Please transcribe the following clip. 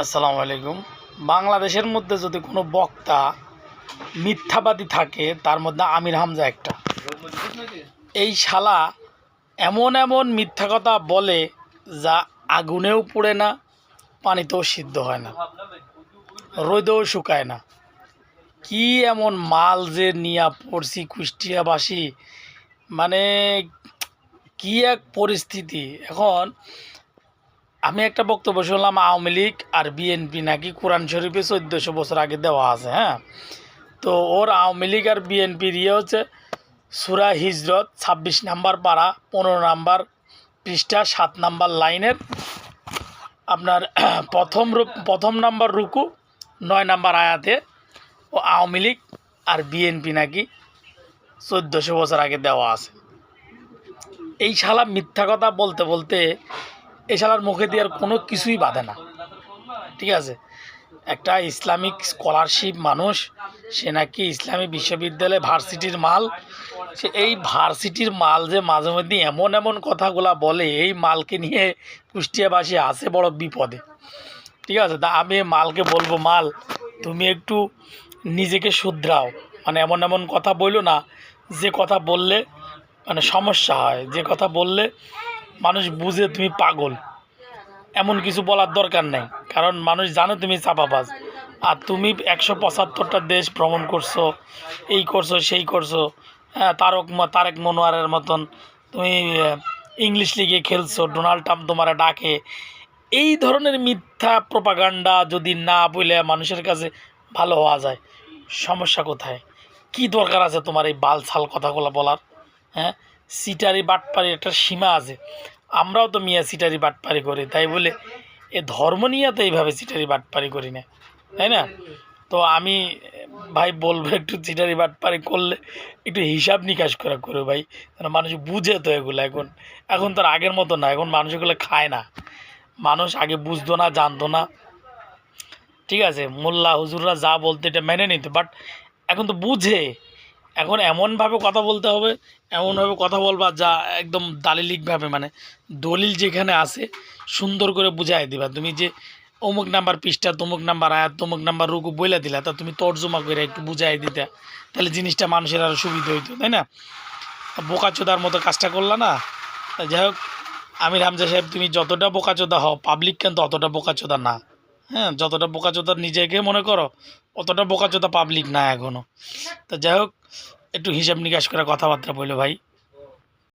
আসসালামু আলাইকুম। বাংলাদেশের মধ্যে যদি কোনো বক্তা মিথ্যাবাদী থাকে তার মধ্যে আমির হামজা একটা। এই শালা এমন এমন মিথ্যা কথা বলে যা আগুনেও পুড়ে না, পানিতেও সিদ্ধ হয় না, রোদেও শুকায় না। কি এমন মাল যে নিয়া পড়ছি কুষ্টিয়াবাসী, মানে কি এক পরিস্থিতি। এখন আমি একটা বক্তব্য শুনলাম, আওয়ামী লীগ আর বিএনপি নাকি কোরআন শরীফে 1400 বছর আগে দেওয়া আছে। হ্যাঁ, তো ওর আওয়ামী লীগ আর বিএনপির হচ্ছে সূরা হিজরত 26 নাম্বার পারা 15 নাম্বার পৃষ্ঠা 7 নাম্বার লাইনের আপনার প্রথম নাম্বার রুকু 9 নাম্বার আয়াতে ও আওয়ামী লীগ আর বিএনপি নাকি 1400 বছর আগে দেওয়া আছে। এই শালা মিথ্যা কথা বলতে বলতে এই শালার মুখে দিয়ে আর কোনো কিছুই বাধে না। ঠিক আছে, একটা ইসলামিক স্কলারশিপ মানুষ, সে নাকি ইসলামী বিশ্ববিদ্যালয় ভার্সিটির মাল। সে এই ভার্সিটির মাল যে মাঝে মধ্যে এমন এমন কথাগুলা বলে, এই মালকে নিয়ে কুষ্টিয়াবাসী আছে বড় বিপদে। ঠিক আছে, তা আমি মালকে বলবো, মাল তুমি একটু নিজেকে শুধরাও, মানে এমন এমন কথা বললো না যে কথা বললে মানে সমস্যা হয়, যে কথা বললে মানুষ বুঝে তুমি পাগল, এমন কিছু বলার দরকার নেই। কারণ মানুষ জানে তুমি চাপাবাজ, আর তুমি 175টা দেশ ভ্রমণ করছো, এই করছো সেই করছো। হ্যাঁ, তারেক মনোয়ারের মতন তুমি ইংলিশ লিগে খেলছো, ডোনাল্ড ট্রাম্প তোমার ডাকে। এই ধরনের মিথ্যা প্রপাগান্ডা যদি না বলে মানুষের কাছে ভালো হওয়া যায়, সমস্যা কোথায়? কি দরকার আছে তোমার এই বালছাল কথাগুলো বলার? হ্যাঁ, সিটারি বাটপারি একটা সীমা আছে। আমরাও তো মিয়া সিটারি বাটপারি করি, তাই বলে এ ধর্ম নিয়ে তো এইভাবে সিটারি বাটপারি করি না, তাই না? তো আমি ভাই বলবো, একটু সিটারি বাটপারি করলে একটু হিসাব নিকাশ করে করো ভাই, কারণ মানুষ বুঝে তো এগুলো। এখন তো আর আগের মতো না, এখন মানুষ এগুলো খায় না। মানুষ আগে বুঝতো না, জানতো না। ঠিক আছে, মোল্লা হুজুররা যা বলতে এটা মেনে নিত, বাট এখন তো বুঝে। এখন এমনভাবে কথা বলতে হবে, এমনভাবে কথা বলবা যা একদম দালিলিকভাবে, মানে দলিল যেখানে আছে সুন্দর করে বুঝাই দিবা। তুমি যে অমুক নাম্বার পৃষ্ঠা, তমুক নাম্বার আয়াত, তমুক নাম্বার রুকু বইলা দিলা, তা তুমি তর্জমা করে একটু বুঝাই দিতে, তাহলে জিনিসটা মানুষের আরও সুবিধা হইতো, তাই না? বোকাচোদার মতো কাজটা করলা না। যাই হোক, আমির হামজা সাহেব, তুমি যতটা বোকাচোদা হও, পাবলিক কিন্তু অতটা বোকাচোদা না। হ্যাঁ, যতটা বোকাচোদা নিজেকে মনে করো, অতটা বোকাচোদা পাবলিক না এখনও। তো যাই হোক, একটু হিসাব নিকাশ করে কথাবার্তা বললো ভাই।